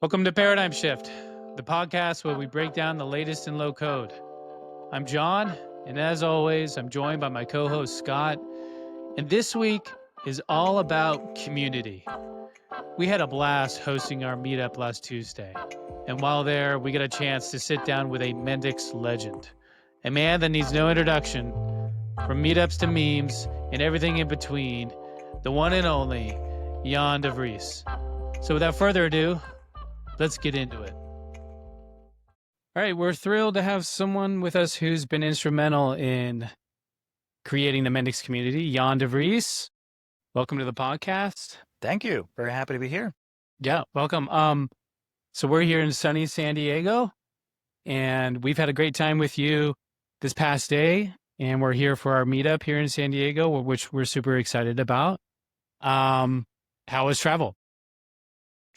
Welcome to Paradigm Shift, the podcast where we break down the latest in low code. I'm Jon, and as always, I'm joined by my co-host Scott. And this week is all about community. We had a blast hosting our meetup last Tuesday. And while there, we got a chance to sit down with a Mendix legend, a man that needs no introduction, from meetups to memes and everything in between, the one and only Jan de Vries. So without further ado, let's get into it. All right, we're thrilled to have someone with us who's been instrumental in creating the Mendix community, Jan de Vries. Welcome to the podcast. Thank you. Very happy to be here. Yeah, welcome. So we're here in sunny San Diego, and we've had a great time with you this past day, and we're here for our meetup here in San Diego, which we're super excited about. How was travel?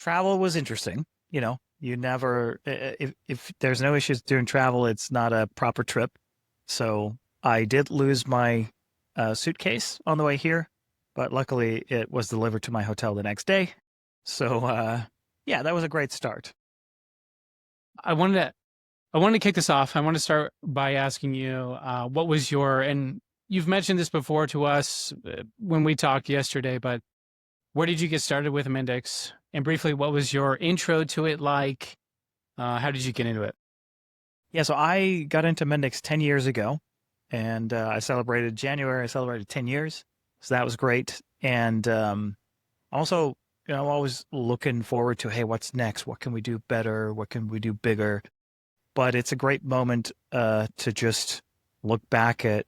Travel was interesting. You know, you never, if there's no issues during travel, it's not a proper trip. So I did lose my suitcase on the way here, but luckily it was delivered to my hotel the next day. So yeah, that was a great start. I wanted to kick this off. I want to start by asking you, what was and you've mentioned this before to us when we talked yesterday, but where did you get started with Mendix? And briefly, what was your intro to it like? How did you get into it? Yeah, so I got into Mendix 10 years ago, and I celebrated 10 years. So that was great. And also, always looking forward to, hey, what's next? What can we do better? What can we do bigger? But it's a great moment to just look back at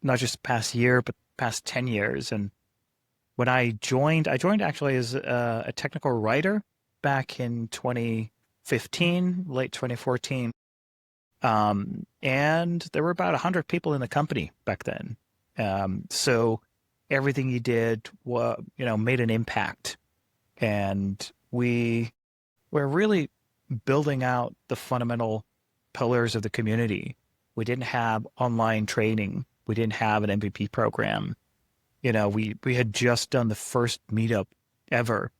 not just the past year, but past 10 years. And when I joined actually as a technical writer back in 2015, late 2014. And there were about 100 people in the company back then. So everything you did, made an impact. And we were really building out the fundamental pillars of the community. We didn't have online training. We didn't have an MVP program. We had just done the first meetup ever.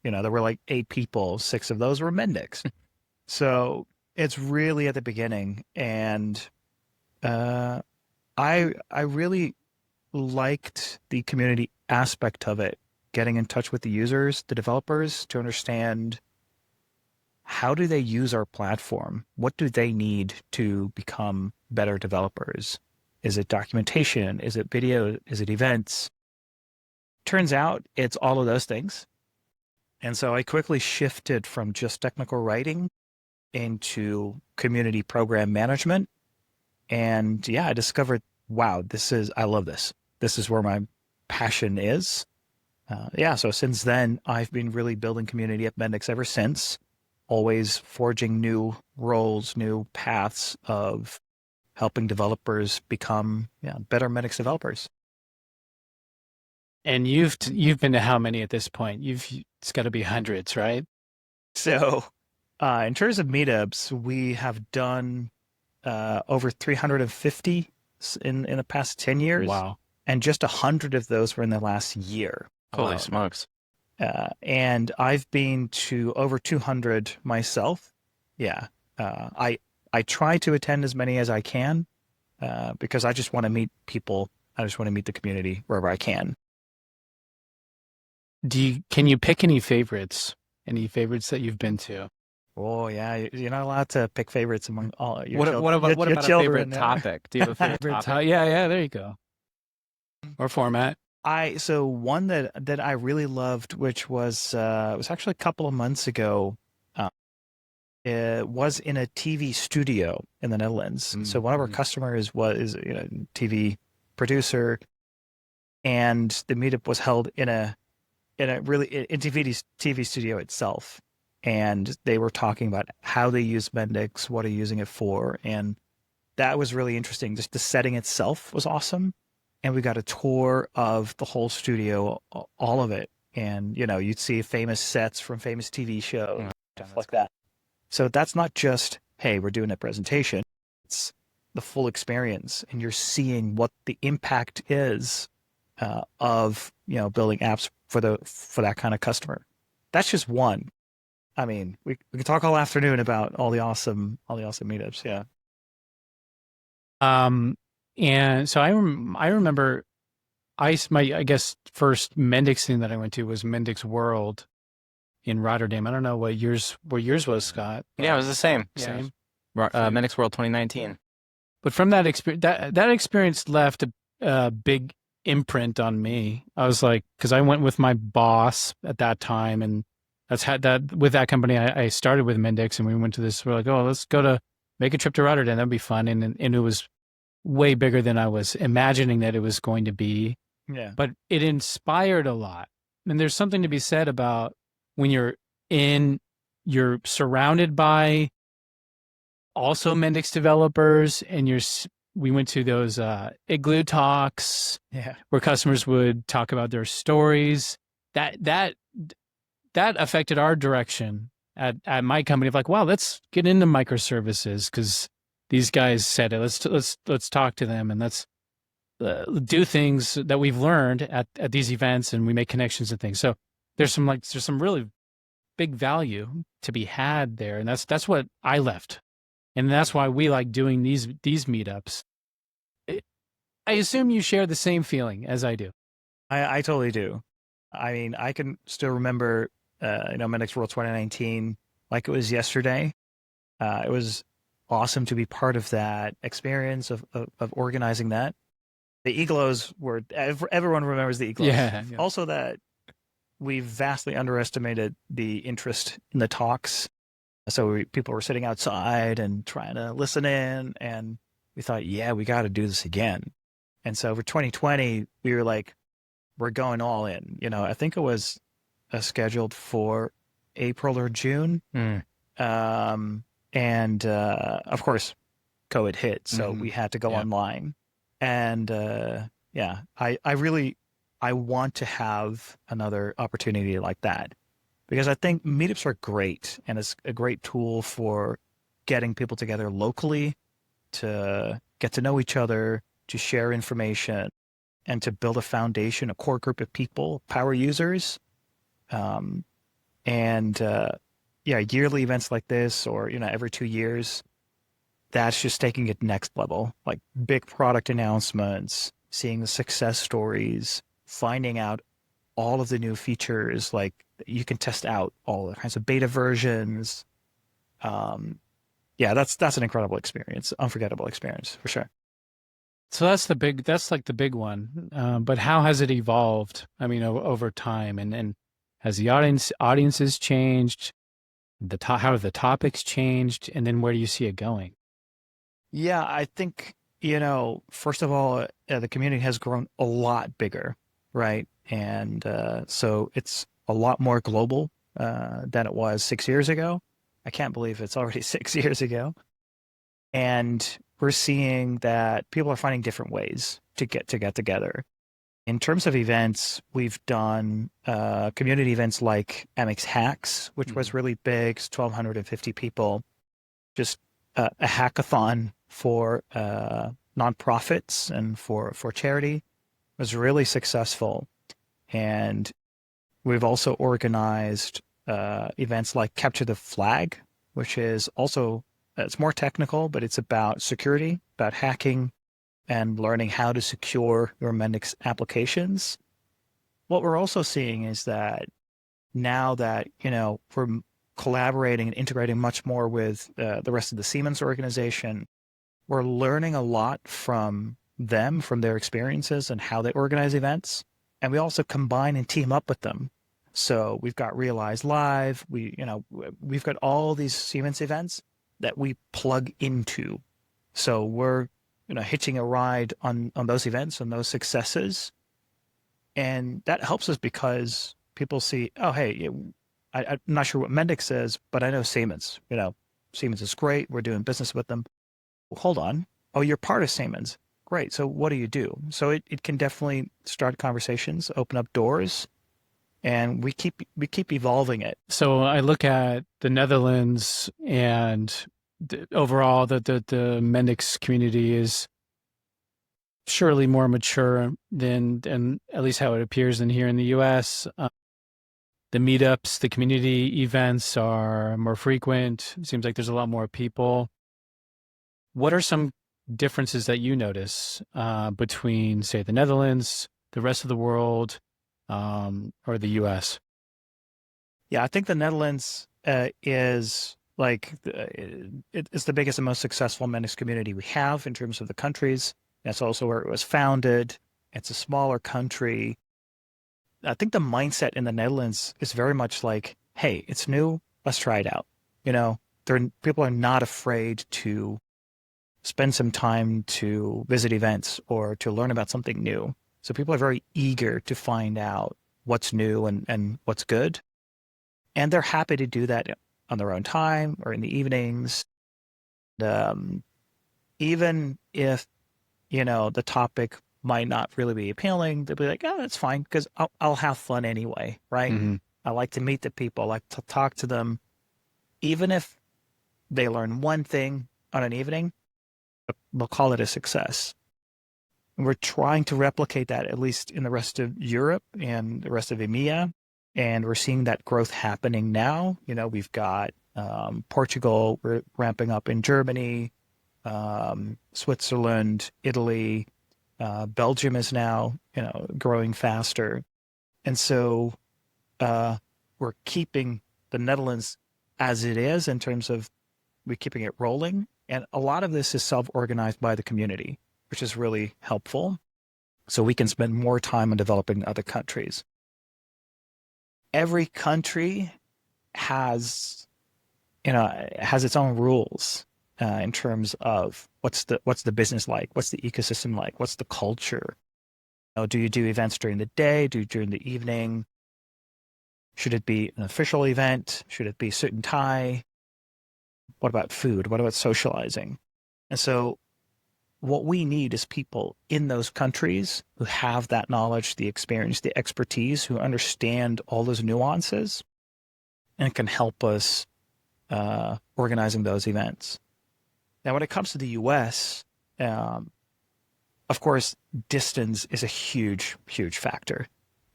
There were like 8 people. 6 of those were Mendix. So it's really at the beginning. And I really liked the community aspect of it, getting in touch with the users, the developers, to understand how do they use our platform? What do they need to become better developers? Is it documentation? Is it video? Is it events? Turns out it's all of those things. And so I quickly shifted from just technical writing into community program management. And yeah, I discovered, wow, I love this. This is where my passion is. So since then, I've been really building community at Mendix ever since, always forging new roles, new paths of helping developers become better Mendix developers. And you've been to how many at this point? It's got to be hundreds, right? So in terms of meetups, we have done over 350 in the past 10 years. Wow. And just 100 of those were in the last year. Holy smokes. And I've been to over 200 myself. Yeah. I try to attend as many as I can because I just want to meet people. I just want to meet the community wherever I can. Can you pick any favorites? Any favorites that you've been to? Oh yeah, you're not allowed to pick favorites among all your children. What about your a favorite topic? Do you have a favorite topic? Yeah, there you go. Or format. So one that I really loved, which was it was actually a couple of months ago. It was in a TV studio in the Netherlands. So one of our customers is a TV producer, and the meetup was held in a TV studio itself. And they were talking about how they use Mendix, what are you using it for, and that was really interesting. Just the setting itself was awesome. And we got a tour of the whole studio, all of it. And, you'd see famous sets from famous TV shows, stuff like that. So that's not just, hey, we're doing a presentation. It's the full experience. And you're seeing what the impact is of, building apps for that kind of customer. That's just one. I mean, we could talk all afternoon about all the awesome meetups. Yeah. Um, and so I remember I guess first Mendix thing that I went to was Mendix World in Rotterdam. I don't know what yours was, Scott. Yeah, it was the same. Same. Same. Mendix World 2019. But from that experience, that experience left a big imprint on me. I was like, because I went with my boss at that time, and that's had that with that company. I started with Mendix, and we went to this. We're like, oh, let's go to make a trip to Rotterdam. That'd be fun, and it was way bigger than I was imagining that it was going to be. Yeah. But it inspired a lot, and there's something to be said about when you're surrounded by also Mendix developers, and we went to those igloo talks Yeah. where customers would talk about their stories. That affected our direction at my company of like, wow, let's get into microservices because these guys said it. Let's talk to them and let's do things that we've learned at these events, and we make connections and things. So there's some really big value to be had there, and that's what I left. And that's why we like doing these meetups. I assume you share the same feeling as I do. I totally do. I mean, I can still remember, Mendix World 2019 like it was yesterday. It was awesome to be part of that experience of organizing that. The igloos were, everyone remembers the igloos. Yeah. Also that we vastly underestimated the interest in the talks. So people were sitting outside and trying to listen in, and we thought, yeah, we got to do this again. And so for 2020, we were like, we're going all in. I think it was scheduled for April or June. Mm. And of course, COVID hit, so Mhm. we had to go Yeah. online. And yeah, I want to have another opportunity like that because I think meetups are great, and it's a great tool for getting people together locally to get to know each other, to share information, and to build a foundation, a core group of people, power users. Um, and yeah, yearly events like this, or every 2 years, that's just taking it next level. Like big product announcements, seeing the success stories, finding out all of the new features. Like you can test out all the kinds of beta versions. Yeah, that's an incredible experience, unforgettable experience for sure. So that's like the big one. But how has it evolved? I mean, over time, and has the audiences changed? How have the topics changed? And then where do you see it going? Yeah, I think, first of all, the community has grown a lot bigger, right? And so it's a lot more global than it was 6 years ago. I can't believe it's already 6 years ago. And we're seeing that people are finding different ways to get together. In terms of events, we've done community events like MX Hacks, which was really big, 1,250 people, just a hackathon for nonprofits and for charity. It was really successful. And we've also organized events like Capture the Flag, which is also, it's more technical, but it's about security, about hacking and learning how to secure your Mendix applications. What we're also seeing is that now that, we're collaborating and integrating much more with the rest of the Siemens organization, we're learning a lot from them, from their experiences and how they organize events. And we also combine and team up with them. So we've got Realize Live. We've got all these Siemens events that we plug into. So we're, hitching a ride on those events and those successes. And that helps us because people see, oh, hey, I'm not sure what Mendix is, but I know Siemens. Siemens is great. We're doing business with them. Well, hold on. Oh, you're part of Siemens. Great. So what do you do? So it can definitely start conversations, open up doors, and we keep evolving it. So I look at the Netherlands, and overall, the Mendix community is surely more mature than at least how it appears in here in the U.S. the meetups, the community events are more frequent. It seems like there's a lot more people. What are some differences that you notice between, say, the Netherlands, the rest of the world, or the US? Yeah, I think the Netherlands is like it's the biggest and most successful Mendix community we have in terms of the countries. That's also where it was founded. It's a smaller country. I think the mindset in the Netherlands is very much like, hey, it's new, let's try it out. You know, people are not afraid to spend some time to visit events or to learn about something new. So people are very eager to find out what's new and what's good. And they're happy to do that on their own time or in the evenings. Um, Even if, the topic might not really be appealing, they'll be like, oh, that's fine because I'll have fun anyway, right? Mm-hmm. I like to meet the people, I like to talk to them. Even if they learn one thing on an evening, we'll call it a success. And we're trying to replicate that at least in the rest of Europe and the rest of EMEA. And we're seeing that growth happening now. We've got Portugal, we're ramping up in Germany, Switzerland, Italy, Belgium is now, growing faster. And so we're keeping the Netherlands as it is in terms of we're keeping it rolling. And a lot of this is self-organized by the community, which is really helpful. So we can spend more time on developing other countries. Every country has, has its own rules in terms of what's the business like, what's the ecosystem like, what's the culture. Do you do events during the day? Do you during the evening? Should it be an official event? Should it be suit and tie? What about food? What about socializing? And so what we need is people in those countries who have that knowledge, the experience, the expertise, who understand all those nuances and can help us organizing those events. Now, when it comes to the US, of course, distance is a huge, huge factor.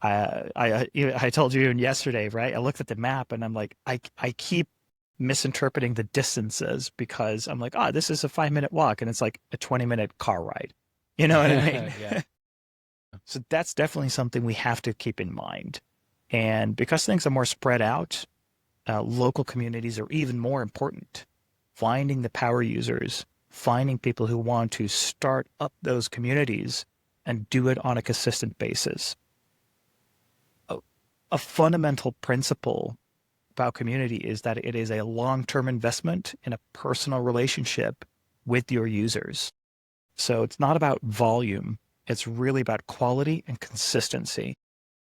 I told you yesterday, right? I looked at the map and I'm like, I keep misinterpreting the distances because I'm like, oh, this is a 5-minute walk and it's like a 20-minute car ride. You know what I mean? Yeah. So that's definitely something we have to keep in mind. And because things are more spread out, local communities are even more important. Finding the power users, finding people who want to start up those communities and do it on a consistent basis. A fundamental principle about community is that it is a long-term investment in a personal relationship with your users. So it's not about volume. It's really about quality and consistency.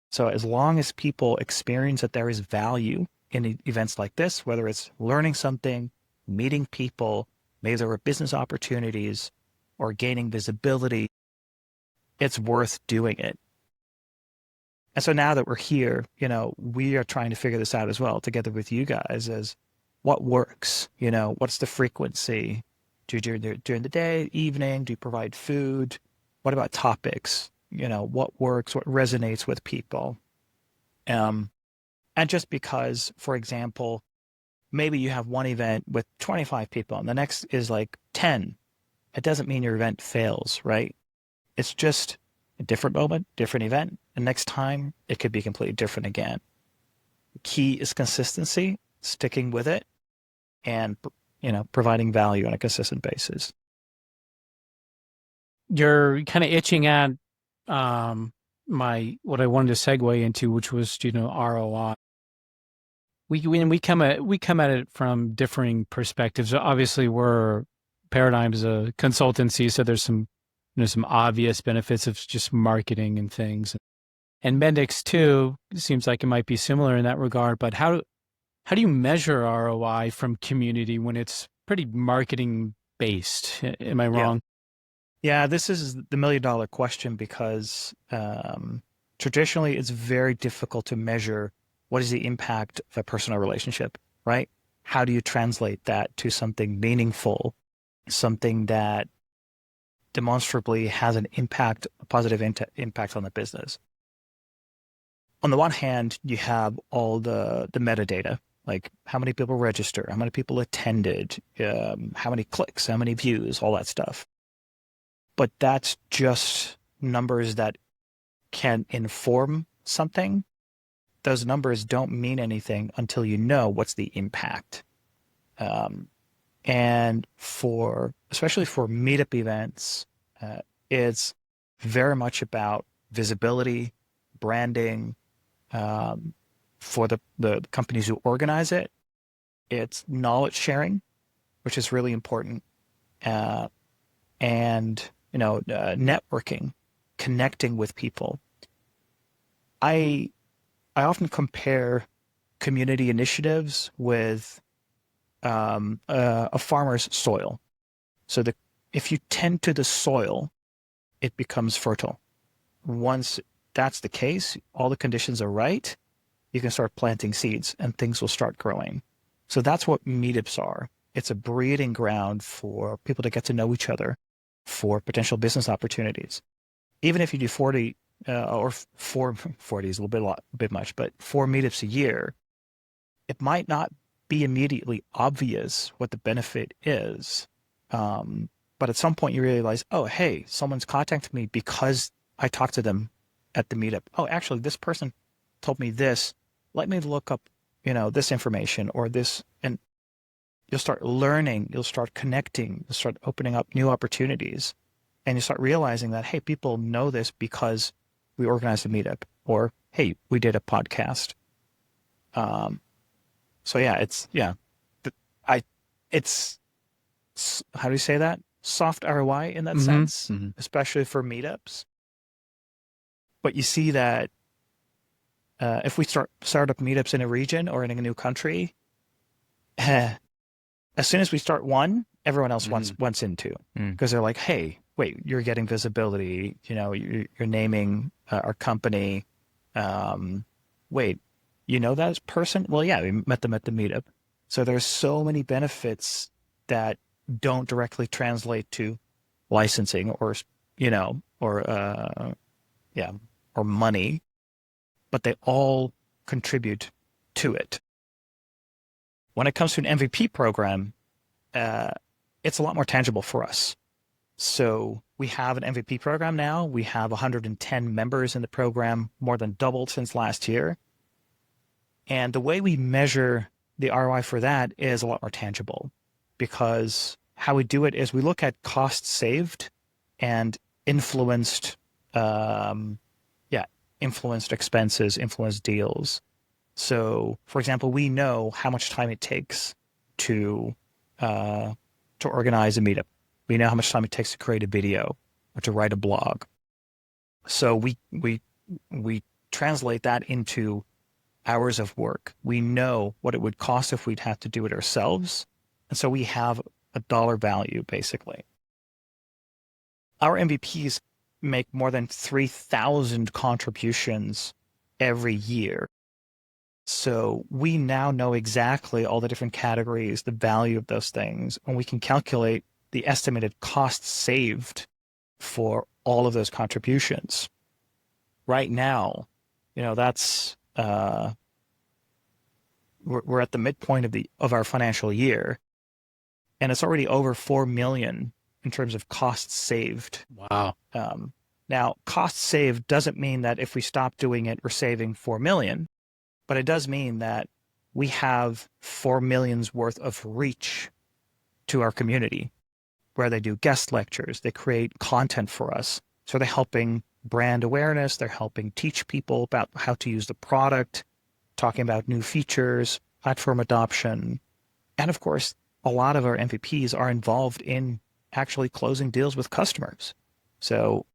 So as long as people experience that there is value in events like this, whether it's learning something, meeting people, maybe there are business opportunities or gaining visibility, it's worth doing it. And so now that we're here, we are trying to figure this out as well together with you guys as what works, what's the frequency? Do you during the day, evening? Do you provide food? What about topics? What works, what resonates with people? And just because, for example, maybe you have one event with 25 people and the next is like 10, it doesn't mean your event fails, right? It's just a different moment, different event. And next time it could be completely different again. The key is consistency, sticking with it, and providing value on a consistent basis. You're kind of itching at what I wanted to segue into, which was ROI. We come at it from differing perspectives. Obviously, we're Paradigm is a consultancy, so there's some obvious benefits of just marketing and things. And Mendix too seems like it might be similar in that regard. But how do you measure ROI from community when it's pretty marketing based? Am I wrong? Yeah, this is the $1 million question because traditionally it's very difficult to measure what is the impact of a personal relationship, right? How do you translate that to something meaningful, something that demonstrably has an impact, a positive impact on the business? on the one hand, you have all the metadata, like how many people register, how many people attended, how many clicks, how many views, all that stuff. But that's just numbers that can inform something. Those numbers don't mean anything until you know what's the impact. Um, and especially for meetup events, it's very much about visibility, branding, for the companies who organize it. It's knowledge sharing, which is really important, uh, and networking, connecting with people. I I often compare community initiatives with a farmer's soil. So if you tend to the soil, it becomes fertile. Once that's the case, all the conditions are right, you can start planting seeds and things will start growing. So that's what meetups are. It's a breeding ground for people to get to know each other for potential business opportunities. Even if you do 40 or 40 is a bit much, but 4 meetups a year, it might not be immediately obvious what the benefit is. But at some point you realize, oh, hey, someone's contacted me because I talked to them at the meetup. Oh, actually, this person told me this. Let me look up, this information or this, and you'll start learning, you'll start connecting, you'll start opening up new opportunities, and you start realizing that, hey, people know this because we organized a meetup, or hey, we did a podcast. So yeah, I, it's how do you say that? Soft ROI in that sense, especially for meetups. But you see that if we start up meetups in a region or in a new country, as soon as we start one, everyone else wants into, because they're like, hey, wait, you're getting visibility. You're naming our company. Wait, you know that person? Well, yeah, we met them at the meetup. So there's so many benefits that don't directly translate to licensing or or money, but they all contribute to it. When it comes to an MVP program, it's a lot more tangible for us. So we have an MVP program now. We have 110 members in the program, more than doubled since last year. And the way we measure the ROI for that is a lot more tangible, because how we do it is we look at costs saved and influenced expenses, influenced deals. So, for example, we know how much time it takes to organize a meetup. We know how much time it takes to create a video or to write a blog. So we translate that into hours of work. We know what it would cost if we'd have to do it ourselves. And so we have a dollar value, basically. Our MVPs make more than 3,000 contributions every year. So we now know exactly all the different categories, the value of those things, and we can calculate the estimated cost saved for all of those contributions. Right now, that's we're at the midpoint of our financial year, and it's already over 4 million in terms of costs saved. Wow. Now, costs saved doesn't mean that if we stop doing it, we're saving 4 million, but it does mean that we have 4 million's worth of reach to our community, where they do guest lectures, they create content for us. So they're helping brand awareness, they're helping teach people about how to use the product, talking about new features, platform adoption. And of course, a lot of our MVPs are involved in actually closing deals with customers. So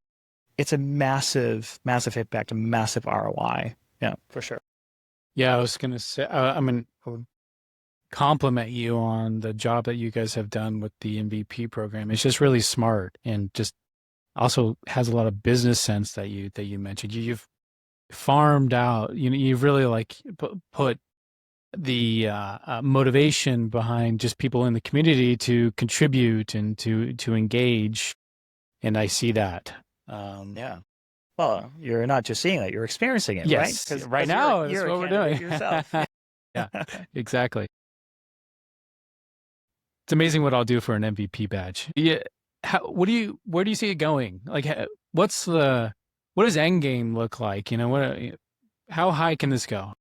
it's a massive, massive impact, a massive ROI. Yeah, for sure. Yeah, I was going to say, I would compliment you on the job that you guys have done with the MVP program. It's just really smart, and just also has a lot of business sense that you mentioned. You've farmed out, you've really put the motivation behind just people in the community to contribute and to engage. And I see that. Yeah. Well, you're not just seeing it, you're experiencing it, right? Yes, Because right you're now that's you're a what we're candidate doing. yourself. Yeah, exactly. It's amazing what I'll do for an MVP badge. Yeah. Where do you see it going? Like, what does end game look like? How high can this go?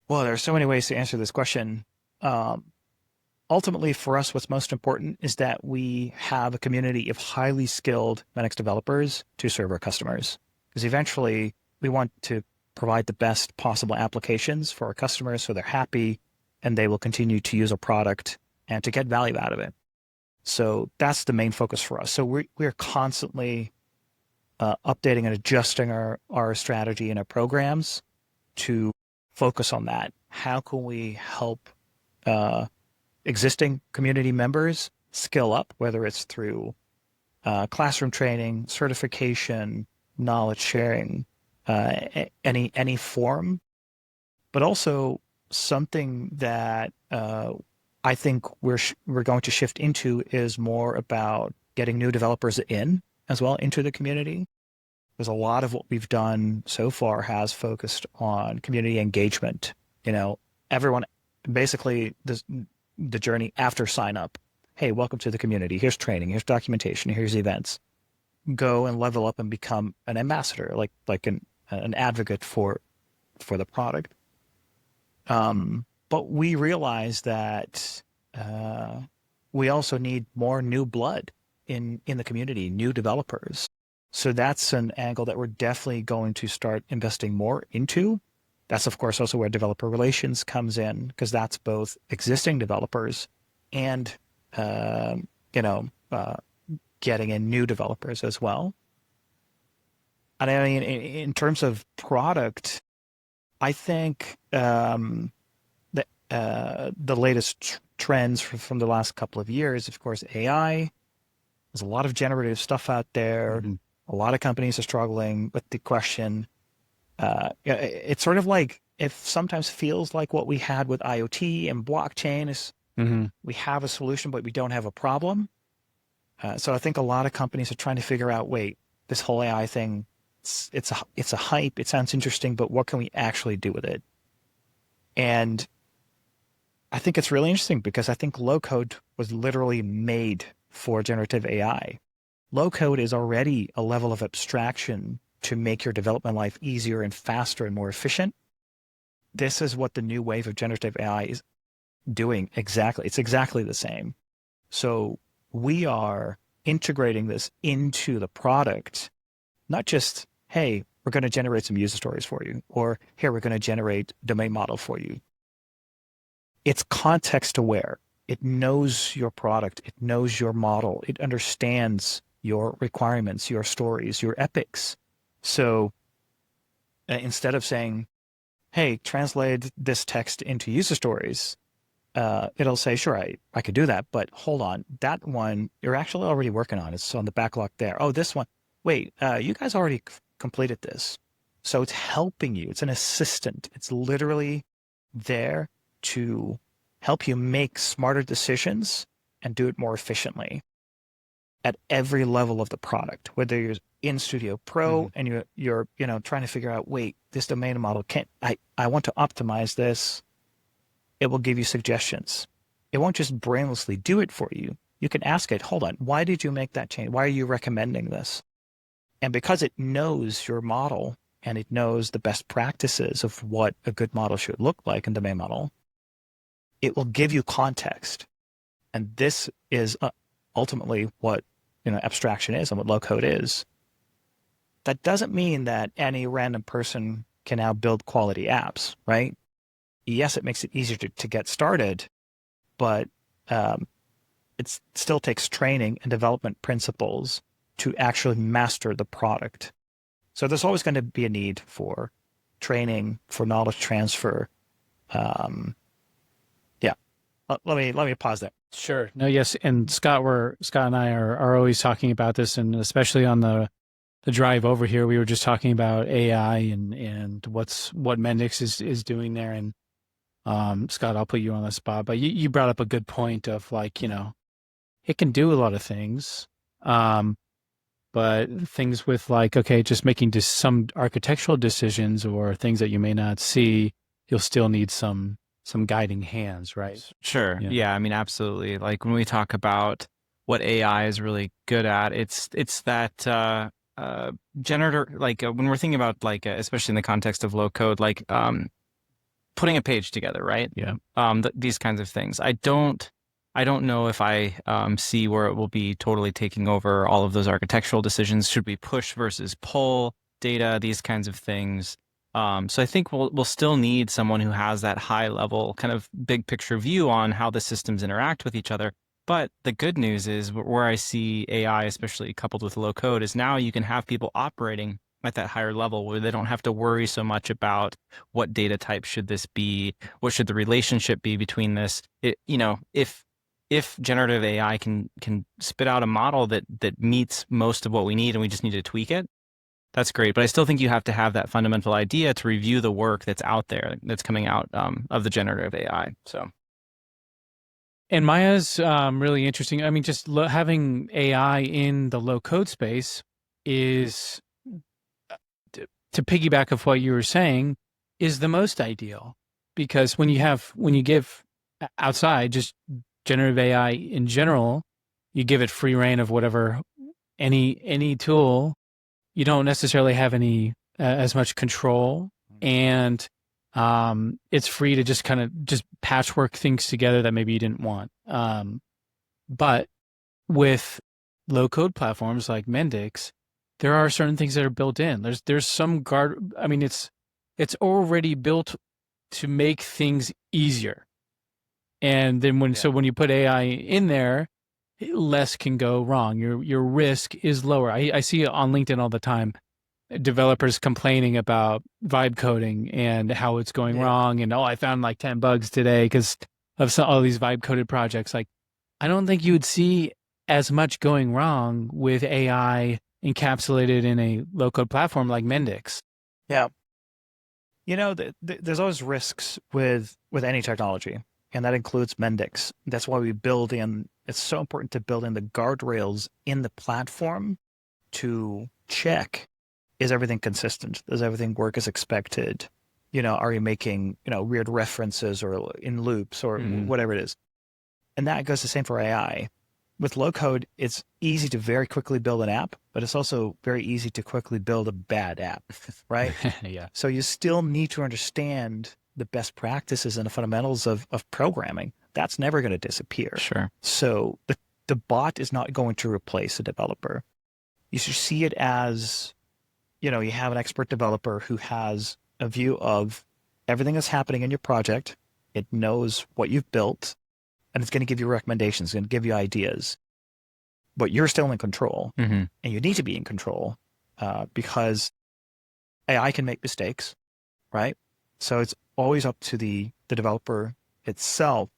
Well, there are so many ways to answer this question. Um, Ultimately, for us, what's most important is that we have a community of highly skilled Mendix developers to serve our customers. Because eventually, we want to provide the best possible applications for our customers so they're happy and they will continue to use our product and to get value out of it. So that's the main focus for us. So we're constantly updating and adjusting our strategy and our programs to focus on that. How can we help uh, existing community members skill up, whether it's through classroom training, certification, knowledge sharing, any form, but also something that I think we're going to shift into is more about getting new developers in as well into the community. Because a lot of what we've done so far has focused on community engagement. You know, everyone basically the journey after sign up. Hey, welcome to the community. Here's training. Here's documentation. Here's events. Go and level up and become an ambassador, like an advocate for the product. But we realize that uh, we also need more new blood in the community, new developers. So that's an angle that we're definitely going to start investing more into. That's of course also where developer relations comes in because that's both existing developers and uh, you know uh, getting in new developers as well. And I mean, in terms of product, I think the latest trends from the last couple of years, of course, AI. There's a lot of generative stuff out there. Mm-hmm. A lot of companies are struggling with the question. It's sort of like it sometimes feels like what we had with IoT and blockchain is Mm-hmm. we have a solution, but we don't have a problem. So I think a lot of companies are trying to figure out, wait, this whole AI thing, it's a hype. It sounds interesting, but what can we actually do with it? And I think it's really interesting because I think low code was literally made for generative AI. Low code is already a level of abstraction to make your development life easier and faster and more efficient. This is what the new wave of generative AI is doing exactly. It's exactly the same. So we are integrating this into the product, not just, hey, we're going to generate some user stories for you, or here, we're going to generate domain model for you. It's context aware. It knows your product. It knows your model. It understands your requirements, your stories, your epics. So instead of saying, hey, translate this text into user stories, it'll say, sure, I could do that. But hold on, that one you're actually already working on. It's on the backlog there. Oh, this one. Wait, you guys already completed this. So it's helping you. It's an assistant. It's literally there to help you make smarter decisions and do it more efficiently at every level of the product, whether you're in Studio Pro Mm-hmm. and you're trying to figure out, wait, this domain model can't I want to optimize this. It will give you suggestions. It won't just brainlessly do it for you. You can ask it, hold on, why did you make that change? Why are you recommending this? And because it knows your model and it knows the best practices of what a good model should look like in domain model, it will give you context. And this is ultimately what abstraction is and what low code is. That doesn't mean that any random person can now build quality apps, right? Yes, it makes it easier to get started, but um, it still takes training and development principles to actually master the product. So there's always going to be a need for training, for knowledge transfer. Um, yeah, let me pause there. Sure. No, yes. And Scott and I are always talking about this, and especially on the drive over here, we were just talking about AI and what Mendix is doing there. And Scott, I'll put you on the spot, but you brought up a good point of like, it can do a lot of things. Um, but things with like, okay, just making just some architectural decisions or things that you may not see, you'll still need some guiding hands, right? Sure. Yeah. Yeah, I mean, absolutely. Like when we talk about what AI is really good at, it's that generator. Like when we're thinking about like, especially in the context of low code, like putting a page together, right? Yeah. These kinds of things. I don't know if I see where it will be totally taking over all of those architectural decisions. Should we push versus pull data? These kinds of things. So I think we'll still need someone who has that high level kind of big picture view on how the systems interact with each other. But the good news is where I see AI, especially coupled with low code, is now you can have people operating at that higher level where they don't have to worry so much about what data type should this be, what should the relationship be between this. If generative AI can spit out a model that meets most of what we need and we just need to tweak it, that's great. But I still think you have to have that fundamental idea to review the work that's out there, that's coming out of the generative AI. So. And Maya's really interesting. I mean, just having AI in the low code space is, to piggyback of what you were saying, is the most ideal, because when you give outside just generative AI in general, you give it free reign of whatever, any tool, you don't necessarily have any as much control, and it's free to just kind of just patchwork things together that maybe you didn't want. But with low code platforms like Mendix, there are certain things that are built in. There's some guard. I mean, it's already built to make things easier. And then when you put AI in there, less can go wrong. Your risk is lower. I see it on LinkedIn all the time. Developers complaining about vibe coding and how it's going wrong, and I found like 10 bugs today because of all these vibe coded projects. Like, I don't think you would see as much going wrong with AI encapsulated in a low code platform like Mendix. Yeah. There's always risks with any technology, and that includes Mendix. That's why we build in. It's so important to build in the guardrails in the platform to check: is everything consistent? Does everything work as expected? Are you making weird references or in loops or whatever it is? And that goes the same for AI. With low code, it's easy to very quickly build an app, but it's also very easy to quickly build a bad app, right? Yeah. So you still need to understand the best practices and the fundamentals of programming. That's never going to disappear. Sure. So the bot is not going to replace a developer. You should see it as, you have an expert developer who has a view of everything that's happening in your project. It knows what you've built, and it's going to give you recommendations, it's going to give you ideas. But you're still in control, and you need to be in control because AI can make mistakes, right? So it's always up to the developer itself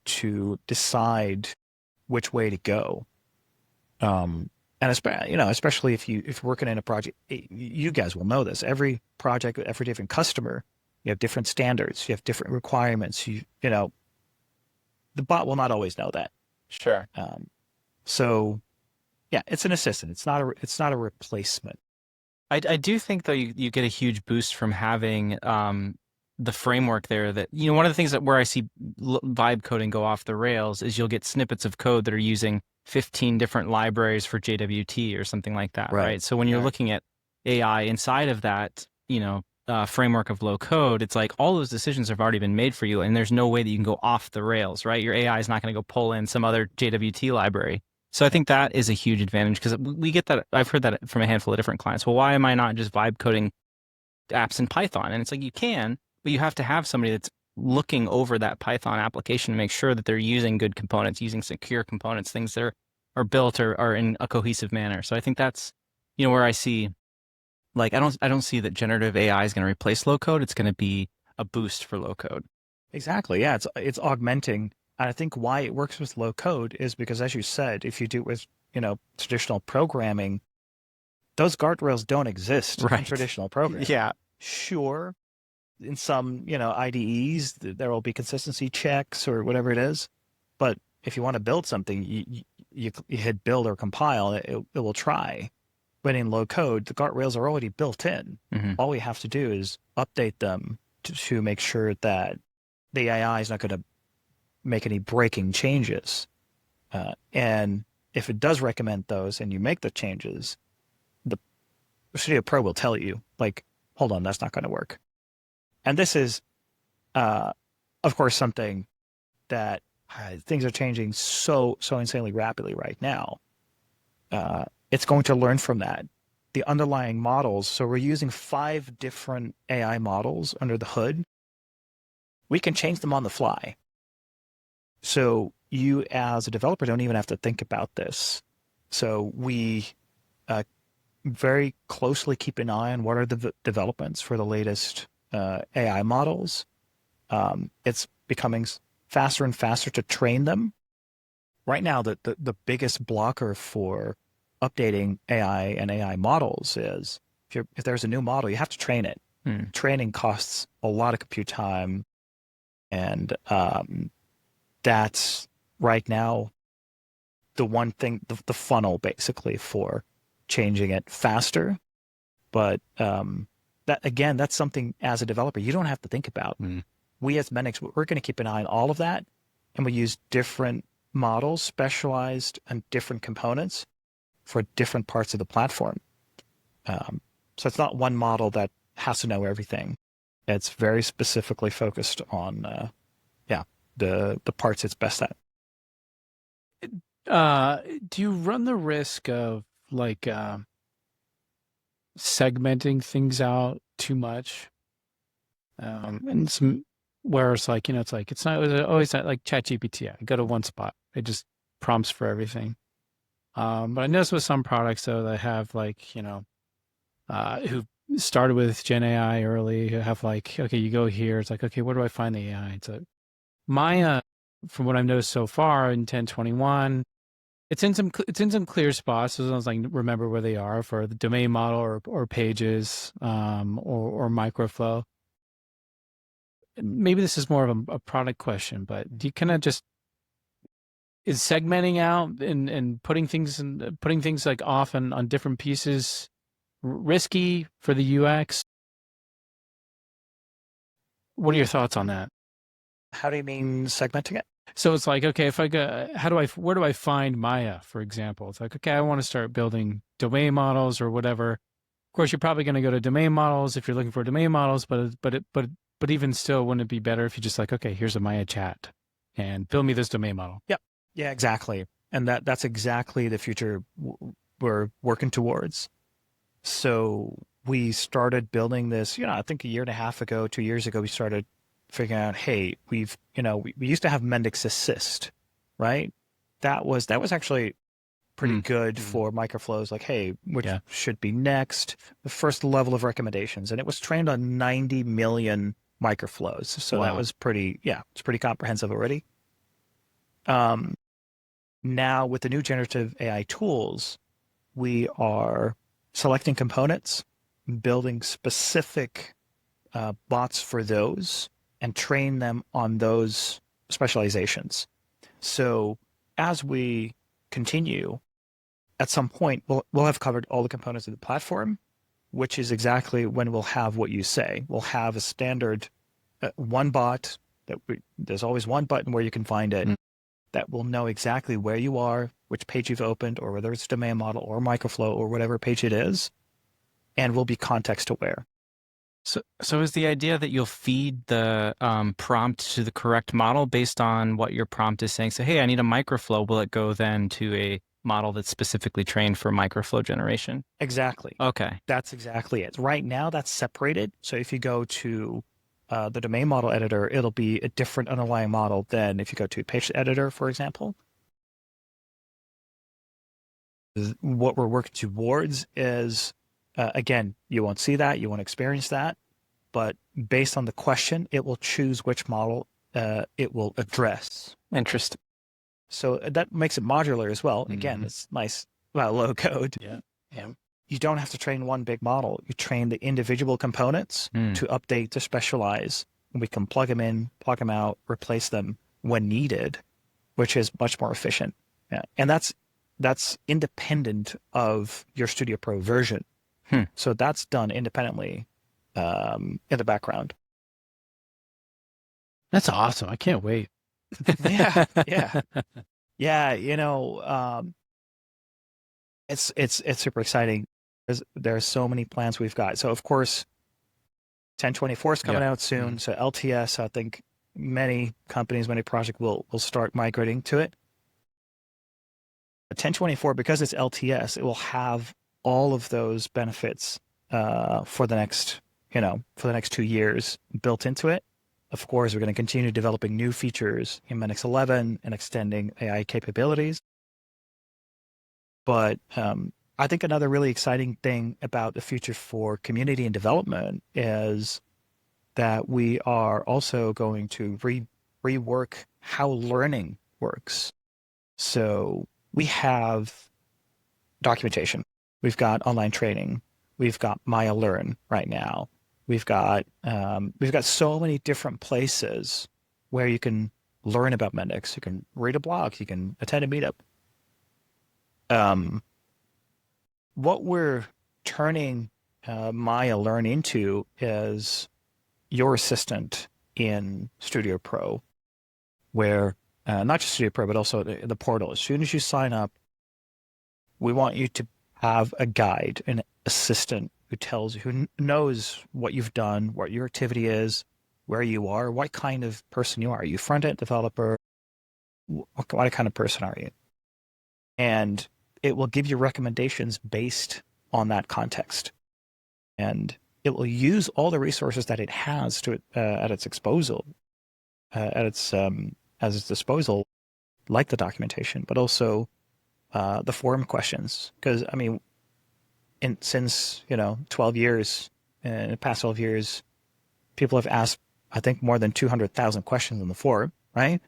to decide which way to go. And especially if you're working in a project, you guys will know this. Every project, every different customer, you have different standards, you have different requirements. The bot will not always know that. Sure. So, yeah, it's an assistant. It's not a replacement. I do think though you get a huge boost from having the framework there. That one of the things where I see vibe coding go off the rails is you'll get snippets of code that are using 15 different libraries for JWT or something like that, right? So when you're looking at AI inside of that, framework of low code, it's like all those decisions have already been made for you, and there's no way that you can go off the rails, right? Your AI is not going to go pull in some other JWT library. So I think that is a huge advantage because we get that. I've heard that from a handful of different clients. Well, why am I not just vibe coding apps in Python? And it's like, you can, but you have to have somebody that's looking over that Python application to make sure that they're using good components, using secure components, things that are built or are in a cohesive manner. So I think that's, where I see, like, I don't see that generative AI is going to replace low code. It's going to be a boost for low code. Exactly. Yeah, it's augmenting. And I think why it works with low code is because, as you said, if you do it with, traditional programming, those guardrails don't exist in traditional programming. Yeah. Sure, in some, IDEs, there will be consistency checks or whatever it is. But if you want to build something, you hit build or compile, it will try. when in low code, the guardrails are already built in. All we have to do is update them to make sure that the AI is not going to make any breaking changes. And if it does recommend those and you make the changes, the Studio Pro will tell you, like, hold on, that's not going to work. And this is, of course, something that things are changing so insanely rapidly right now. It's going to learn from that. The underlying models, so we're using 5 different AI models under the hood. We can change them on the fly. So you as a developer don't even have to think about this. So we very closely keep an eye on what are the developments for the latest AI models. It's becoming faster and faster to train them. Right now, the biggest blocker for updating AI and AI models is if there's a new model, you have to train it. Training costs a lot of compute time, and that's right now the one thing, the funnel basically for changing it faster. But that's something as a developer you don't have to think about. We as Mendix, we're going to keep an eye on all of that, and we use different models specialized on different components for different parts of the platform. So it's not one model that has to know everything. It's very specifically focused on the parts it's best at. Do you run the risk of like segmenting things out too much? And some where it's like, it's like it's always not like ChatGPT. I go to one spot. It just prompts for everything. But I noticed with some products though that have like, who started with Gen AI early, who have like, okay, you go here. It's like, okay, where do I find the AI? It's a Maya, from what I've noticed so far in 1021, it's in some clear spots. As long as I remember where they are for the domain model or pages, or microflow. Maybe this is more of a product question, but do you kind of just is segmenting out and putting things like off on different pieces risky for the UX? What are your thoughts on that? How do you mean segmenting it? So it's like, okay, if I go, where do I find Maya, for example? It's like, okay, I want to start building domain models or whatever. Of course, you're probably going to go to domain models if you're looking for domain models, but even still, wouldn't it be better if you just like, okay, here's a Maya chat and build me this domain model? Yep. Yeah, exactly. And that's exactly the future we're working towards. So we started building this, I think a year and a half ago, 2 years ago, we started figuring out, hey, we used to have Mendix Assist, right? That was actually pretty good for microflows, like, hey, which should be next, the first level of recommendations. And it was trained on 90 million microflows. So that was it's pretty comprehensive already. Now with the new generative AI tools, we are selecting components, building specific bots for those, and train them on those specializations. So as we continue, at some point, we'll have covered all the components of the platform, which is exactly when we'll have what you say. We'll have a standard one bot there's always one button where you can find it that will know exactly where you are, which page you've opened, or whether it's domain model or microflow or whatever page it is, and will be context aware. So is the idea that you'll feed the prompt to the correct model based on what your prompt is saying? So, hey, I need a microflow. Will it go then to a model that's specifically trained for microflow generation? Exactly. Okay. That's exactly it. Right now, that's separated. So if you go to the domain model editor, it'll be a different underlying model than if you go to page editor, for example. What we're working towards is, again, you won't see that, you won't experience that, but based on the question, it will choose which model it will address. Interesting. So that makes it modular as well. Again, it's nice, low code. Yeah. You don't have to train one big model. You train the individual components to update, to specialize. We can plug them in, plug them out, replace them when needed, which is much more efficient. Yeah. And that's that's independent of your Studio Pro version. So that's done independently in the background. That's awesome. I can't wait. Yeah, yeah, yeah. It's super exciting. There's so many plans we've got. So of course, 1024 is coming out soon. So LTS, I think many companies, many projects will start migrating to it. 1024, because it's LTS, it will have all of those benefits for the next 2 years built into it. Of course, we're going to continue developing new features in Mendix 11 and extending AI capabilities. But I think another really exciting thing about the future for community and development is that we are also going to rework how learning works. So we have documentation, we've got online training, we've got Maya Learn right now. We've got so many different places where you can learn about Mendix. You can read a blog, you can attend a meetup. What we're turning Maya Learn into is your assistant in Studio Pro, where not just Studio Pro, but also the portal. As soon as you sign up, we want you to have a guide, an assistant who tells you, who knows what you've done, what your activity is, where you are, what kind of person you are. Are you front-end developer? What kind of person are you? And it will give you recommendations based on that context. And it will use all the resources that it has to at its disposal, like the documentation, but also the forum questions. Because I mean, since 12 years, in the past 12 years, people have asked, I think, more than 200,000 questions in the forum, right?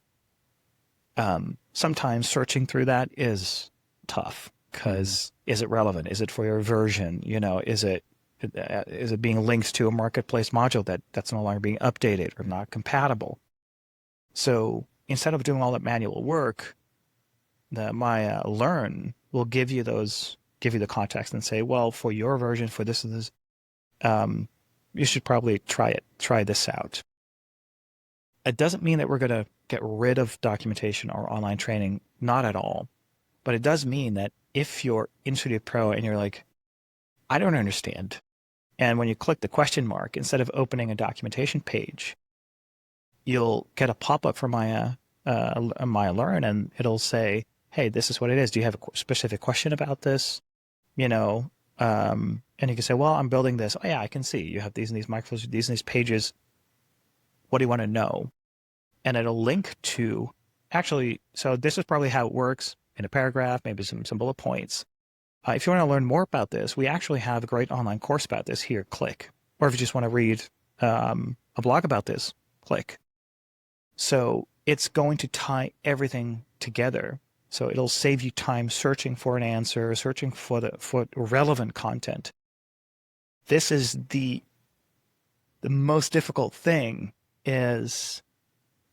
Sometimes searching through that is tough because is it relevant? Is it for your version? Is it being linked to a marketplace module that's no longer being updated or not compatible? So instead of doing all that manual work, the Maya Learn will give you the context and say, well, for your version, for this and this, you should probably try this out. It doesn't mean that we're going to get rid of documentation or online training, not at all. But it does mean that if you're in Studio Pro and you're like, I don't understand, and when you click the question mark, instead of opening a documentation page, you'll get a pop-up from Maya Learn, and it'll say, hey, this is what it is. Do you have a specific question about this? And you can say, well, I'm building this. Oh, yeah, I can see. You have these and these microphones, these and these pages. What do you want to know? And it'll link to, actually, so this is probably how it works in a paragraph, maybe some bullet points. If you want to learn more about this, we actually have a great online course about this here, click. Or if you just want to read a blog about this, click. So it's going to tie everything together. So it'll save you time searching for an answer, searching for relevant content. This is the most difficult thing, is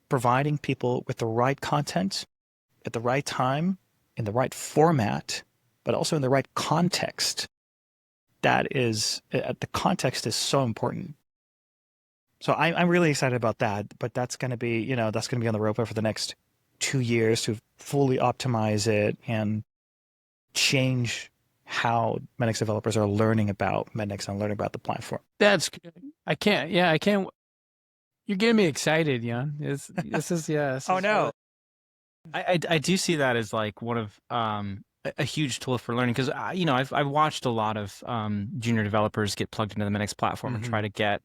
providing people with the right content at the right time, in the right format, but also in the right context. The context is so important. So I'm really excited about that, but that's going to be on the roadmap for the next 2 years to fully optimize it and change how Mendix developers are learning about Mendix and learning about the platform. That's, I can't. You're getting me excited, Jan. This is Oh no. I do see that as like one of a huge tool for learning, because I've watched a lot of junior developers get plugged into the Mendix platform and try to get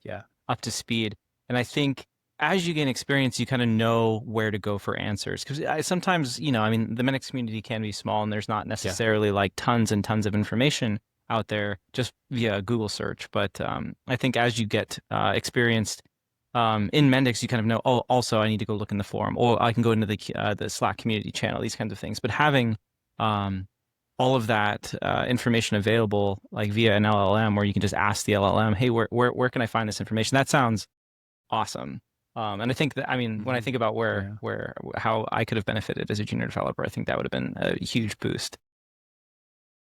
up to speed. And I think as you gain experience, you kind of know where to go for answers. Because sometimes, the Mendix community can be small, and there's not necessarily like tons and tons of information out there just via Google search. But I think as you get experienced in Mendix, you kind of know, oh, also I need to go look in the forum, or I can go into the Slack community channel, these kinds of things. But having all of that information available, like via an LLM, where you can just ask the LLM, hey, where can I find this information? That sounds awesome. And I think that, when I think about how I could have benefited as a junior developer, I think that would have been a huge boost.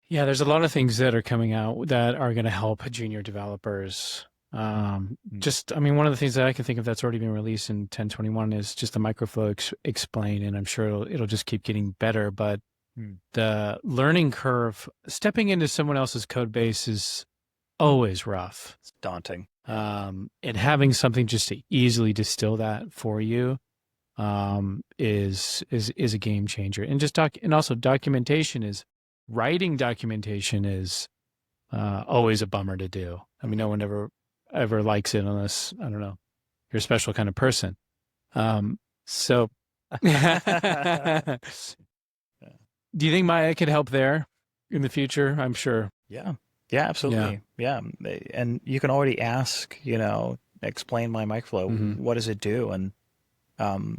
Yeah, there's a lot of things that are coming out that are going to help junior developers. I mean, one of the things that I can think of that's already been released in 1021 is just the microflow explain, and I'm sure it'll just keep getting better. But the learning curve, stepping into someone else's code base is always rough. It's daunting. And having something just to easily distill that for you is a game changer. And and also documentation writing documentation is always a bummer to do. I mean, no one ever likes it unless, I don't know, you're a special kind of person. So do you think Maya could help there in the future? I'm sure. Yeah. Yeah, absolutely. Yeah. And you can already ask, explain my microflow. What does it do? And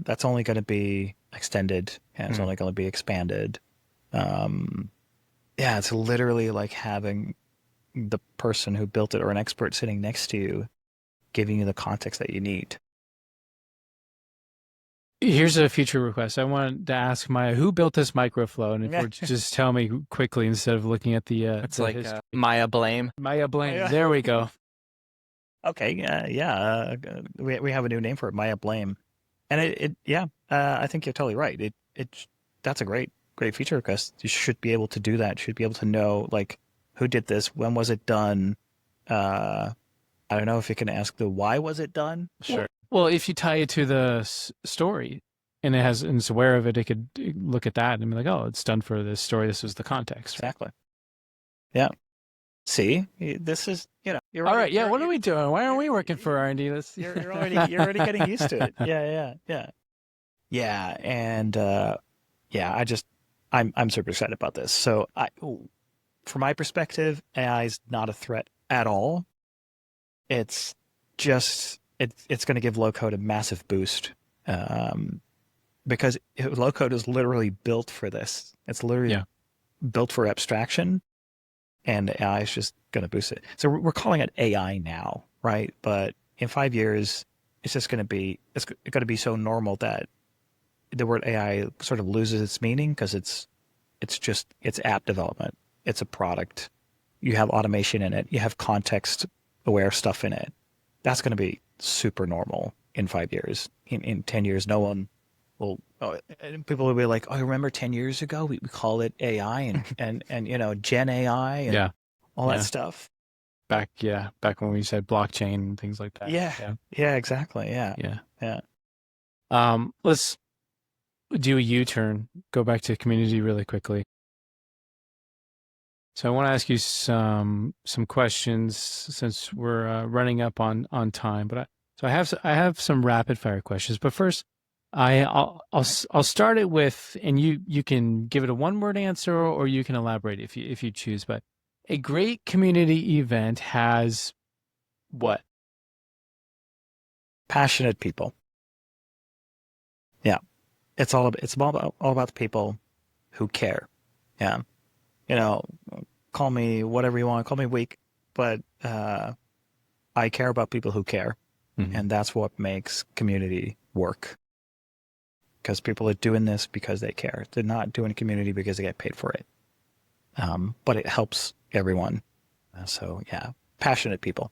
that's only going to be extended and it's only going to be expanded. Yeah, it's literally like having the person who built it or an expert sitting next to you, giving you the context that you need. Here's a future request. I want to ask Maya, who built this microflow? And if you just tell me quickly instead of looking at the it's like Maya blame. Maya blame. There we go. Okay. Yeah. We have a new name for it, Maya blame. And I think you're totally right. That's a great feature request. You should be able to do that. You should be able to know like who did this, when was it done. I don't know if you can ask the why was it done. Sure. Well, if you tie it to the story and it's aware of it, it could look at that and be like, oh, it's done for this story. This was the context. Exactly. Yeah. See, this is, you're all right. Yeah. What are we doing? Why aren't we working for R&D? You're already getting used to it. Yeah. And, I'm super excited about this. So from my perspective, AI is not a threat at all. It's just, it's going to give low code a massive boost. Because low code is literally built for this. It's literally built for abstraction. And AI is just going to boost it. So we're calling it AI now, right? But in 5 years, it's going to be so normal that the word AI sort of loses its meaning because it's app development. It's a product. You have automation in it. You have context-aware stuff in it. That's going to be super normal in 5 years. In 10 years, no one will. People will be like, "Oh, remember 10 years ago we called it AI and Gen AI and all that stuff." Back when we said blockchain and things like that. Yeah, exactly. Yeah. Let's do a U-turn. Go back to community really quickly. So I want to ask you some questions since we're running up on time. But I have some rapid fire questions. But first, I'll start it with, and you can give it a one-word answer or you can elaborate if you choose. But a great community event has what? Passionate people. Yeah, it's all about the people who care. Yeah. Call me whatever you want. Call me weak, but I care about people who care, and that's what makes community work. Because people are doing this because they care. They're not doing community because they get paid for it. But it helps everyone. So yeah, passionate people.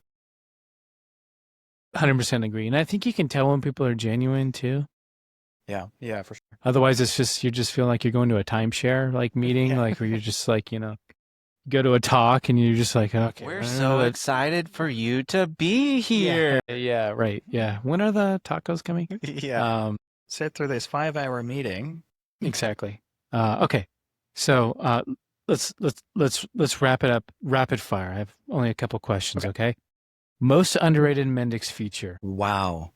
100% agree, and I think you can tell when people are genuine too. Yeah, for sure. Otherwise, you just feel like you're going to a timeshare like meeting, like where you're just like, go to a talk and you're just like, okay, we're so excited for you to be here. Yeah, right. Yeah. When are the tacos coming? Yeah. Sit through this 5-hour meeting. Exactly. Okay. So let's wrap it up. Rapid fire. I have only a couple questions. Okay. Most underrated Mendix feature. Wow.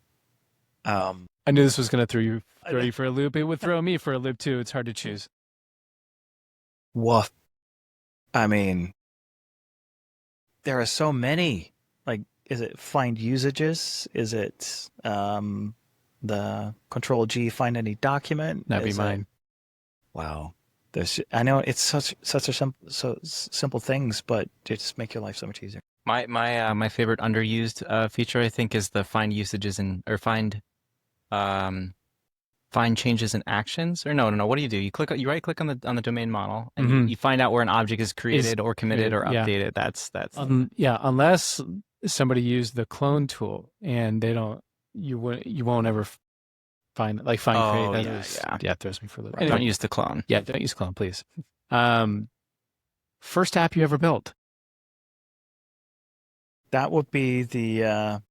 I knew this was going to throw you for a loop. It would throw me for a loop too. It's hard to choose. Woof. I mean, there are so many. Like, is it find usages? Is it the Control G find any document? That'd be mine. Wow. I know it's such simple things, but they just make your life so much easier. My favorite underused feature, I think, is the find usages or find find changes in actions, or no. What do? You right click on the domain model, and Mhm. you find out where an object is created or committed or yeah. updated. That's Unless somebody used the clone tool, and they don't, you won't ever find create. Oh, That yeah, is, yeah. throws me for a loop. Right. Anyway, Don't use the clone. yeah, don't use clone, please. First app you ever built? That would be the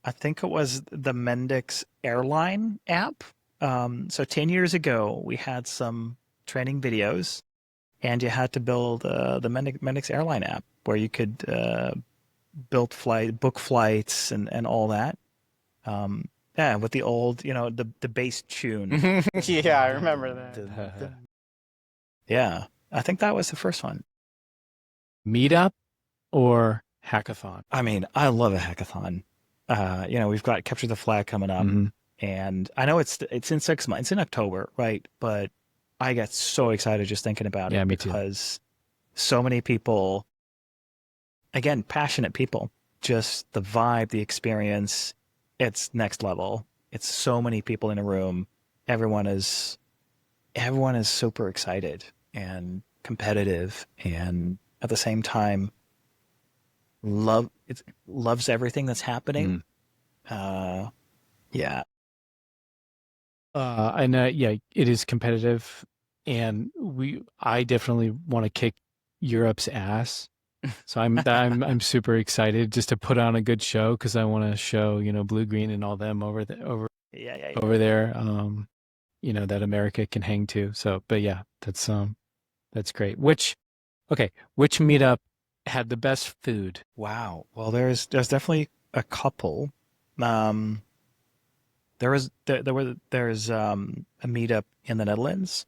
I think it was the Mendix airline app. So 10 years ago, we had some training videos, and you had to build the Mendix airline app where you could book flights and all that. Yeah, with the old, the bass tune. Yeah, I remember that. Yeah, I think that was the first one. Meetup or hackathon? I mean, I love a hackathon. We've got Capture the Flag coming up, Mhm. and I know it's in 6 months. It's in October, right? But I get so excited just thinking about Yeah, it me too. because so many people, again, passionate people, just the vibe, the experience, it's next level. It's so many people in a room. Everyone is super excited and competitive, and at the same time loves everything that's happening. Yeah. I know, yeah, it is competitive, and I definitely want to kick Europe's ass. So I'm super excited just to put on a good show, because I want to show, Blue Green and all them over Yeah. over there, that America can hang to. So, but yeah, that's great. Which meetup had the best food? Wow. Well, there's definitely a couple. Um, there's a meetup in the Netherlands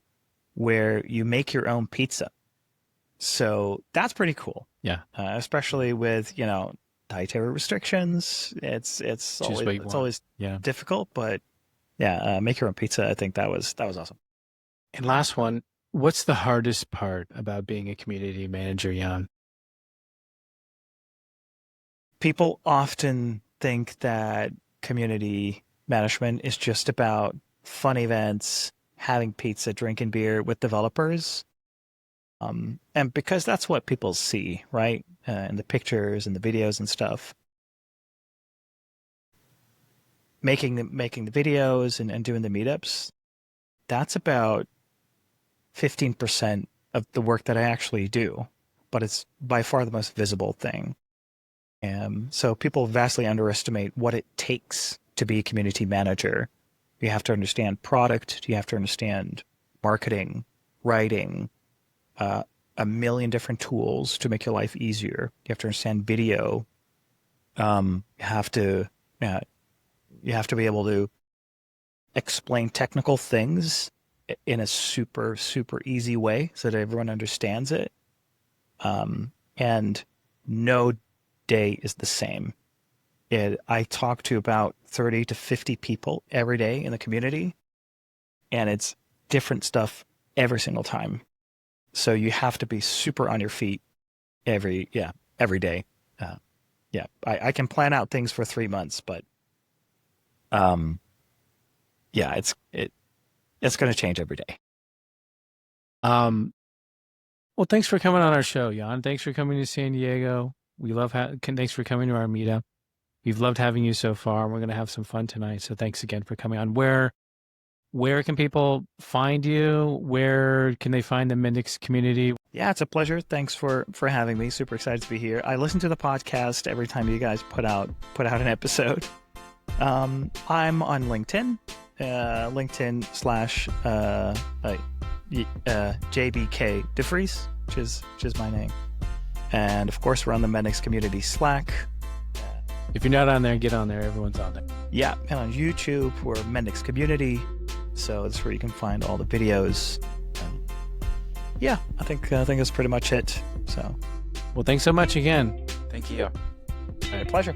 where you make your own pizza. So that's pretty cool. Yeah. Especially with, dietary restrictions. It's Choose what you want. always Yeah. difficult, but yeah, make your own pizza. I think that was awesome. And last one, what's the hardest part about being a community manager, Jan? People often think that community management is just about fun events, having pizza, drinking beer with developers. And because that's what people see, right? In the pictures and the videos and stuff. Making the videos and doing the meetups, that's about 15% of the work that I actually do, but it's by far the most visible thing. So people vastly underestimate what it takes to be a community manager. You have to understand product, you have to understand marketing, writing, a million different tools to make your life easier. You have to understand video. You have to be able to explain technical things in a super, super easy way so that everyone understands it. And no day is the same. I talk to about 30 to 50 people every day in the community, and it's different stuff every single time. So you have to be super on your feet every day. I can plan out things for 3 months, but it's going to change every day. Well, thanks for coming on our show, Jan. Thanks for coming to San Diego. We love thanks for coming to our meetup. We've loved having you so far. We're going to have some fun tonight. So thanks again for coming on. Where can people find you? Where can they find the Mendix community? Yeah, it's a pleasure. Thanks for having me. Super excited to be here. I listen to the podcast every time you guys put out an episode. I'm on LinkedIn, LinkedIn / JBK de Vries, which is my name. And of course, we're on the Mendix community Slack. If you're not on there, get on there. Everyone's on there. Yeah, and on YouTube, we're Mendix community. So that's where you can find all the videos. Yeah, I think that's pretty much it. So, well, thanks so much again. Thank you. my pleasure.